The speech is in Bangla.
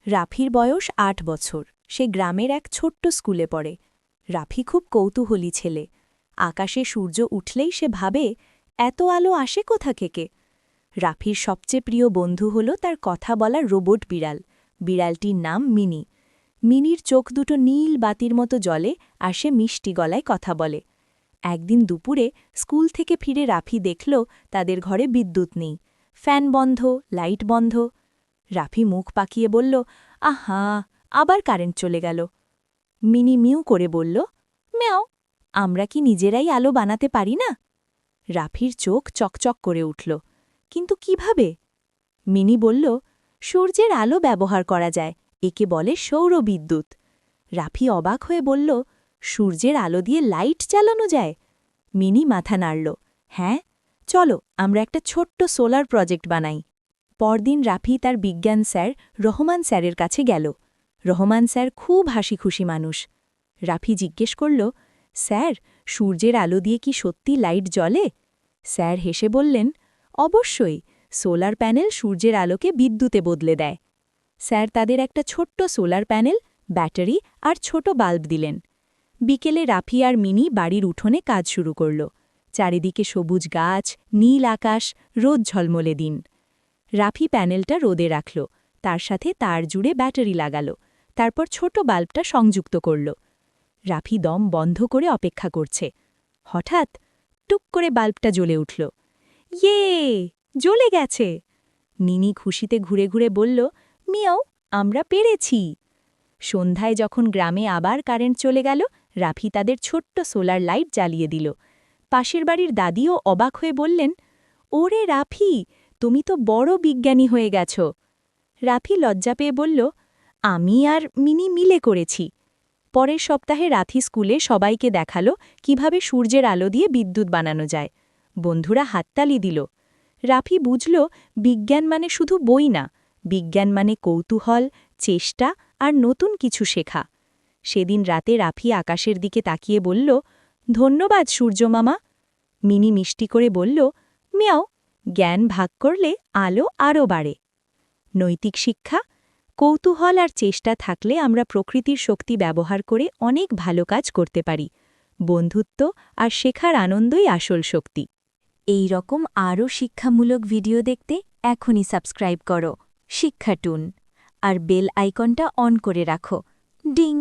রাফির বয়স ৮ বছর। সে গ্রামের এক ছোট্ট স্কুলে পড়ে। রাফি খুব কৌতূহলী ছেলে। আকাশে সূর্য উঠলেই সে ভাবে, এত আলো আসে কোথা থেকে? রাফির সবচেয়ে প্রিয় বন্ধু হল তার কথা বলার রোবট বিড়াল। বিড়ালটির নাম মিনি। মিনির চোখ দুটো নীল বাতির মতো জ্বলে আর সে মিষ্টি গলায় কথা বলে। একদিন দুপুরে স্কুল থেকে ফিরে রাফি দেখল তাদের ঘরে বিদ্যুৎ নেই। ফ্যান বন্ধ, লাইট বন্ধ। রাফি মুখ পাকিয়ে বলল, আহা, আবার কারেন্ট চলে গেল। মিনি মিউ করে বলল, ম্যাও, আমরা কি নিজেরাই আলো বানাতে পারি না? রাফির চোখ চকচক করে উঠল। কিন্তু কিভাবে? মিনি বলল, সূর্যের আলো ব্যবহার করা যায়, একে বলে সৌরবিদ্যুৎ। রাফি অবাক হয়ে বলল, সূর্যের আলো দিয়ে লাইট চালানো যায়? মিনি মাথা নাড়ল, হ্যাঁ, চলো আমরা একটা ছোট্ট সোলার প্রজেক্ট বানাই। পরদিন রাফি তার বিজ্ঞান স্যার রহমান স্যারের কাছে গেল। রহমান স্যার খুব হাসিখুশি মানুষ। রাফি জিজ্ঞেস করল, স্যার, সূর্যের আলো দিয়ে কি সত্যি লাইট জ্বলে? স্যার হেসে বললেন, অবশ্যই, সোলার প্যানেল সূর্যের আলোকে বিদ্যুতে বদলে দেয়। স্যার তাদের একটা ছোট্ট সোলার প্যানেল, ব্যাটারি আর ছোট বাল্ব দিলেন। বিকেলে রাফি আর মিনি বাড়ির উঠোনে কাজ শুরু করল। চারিদিকে সবুজ গাছ, নীল আকাশ, রোদ ঝলমলে দিন। রাফি প্যানেলটা রোদে রাখল, তার সাথে তার জুড়ে ব্যাটারি লাগাল, তারপর ছোট বাল্বটা সংযুক্ত করল। রাফি দম বন্ধ করে অপেক্ষা করছে। হঠাৎ টুক করে বাল্বটা জ্বলে উঠল। ইয়ে, জ্বলে গেছে! মিনি খুশিতে ঘুরে ঘুরে বলল, মিয়াও, আমরা পেরেছি। সন্ধ্যায় যখন গ্রামে আবার কারেন্ট চলে গেল, রাফি তাদের ছোট্ট সোলার লাইট জ্বালিয়ে দিল। পাশের বাড়ির দাদিও অবাক হয়ে বললেন, ওরে রাফি, তুমি তো বড় বিজ্ঞানী হয়ে গেছ। রাফি লজ্জা পেয়ে বলল, আমি আর মিনি মিলে করেছি। পরের সপ্তাহে রাফি স্কুলে সবাইকে দেখালো কিভাবে সূর্যের আলো দিয়ে বিদ্যুৎ বানানো যায়। বন্ধুরা হাততালি দিল। রাফি বুঝল, বিজ্ঞান মানে শুধু বই না, বিজ্ঞান মানে কৌতূহল, চেষ্টা আর নতুন কিছু শেখা। সেদিন রাতে রাফি আকাশের দিকে তাকিয়ে বলল, ধন্যবাদ সূর্যমামা। মিনি মিষ্টি করে বলল, মিয়াও, জ্ঞান ভাগ করলে আলো আরও বাড়ে। নৈতিক শিক্ষা, কৌতূহল আর চেষ্টা থাকলে আমরা প্রকৃতির শক্তি ব্যবহার করে অনেক ভালো কাজ করতে পারি। বন্ধুত্ব আর শেখার আনন্দই আসল শক্তি। এই রকম আরও শিক্ষামূলক ভিডিও দেখতে এখনই সাবস্ক্রাইব করো শিক্ষাটুন আর বেল আইকনটা অন করে রাখো। ডিং।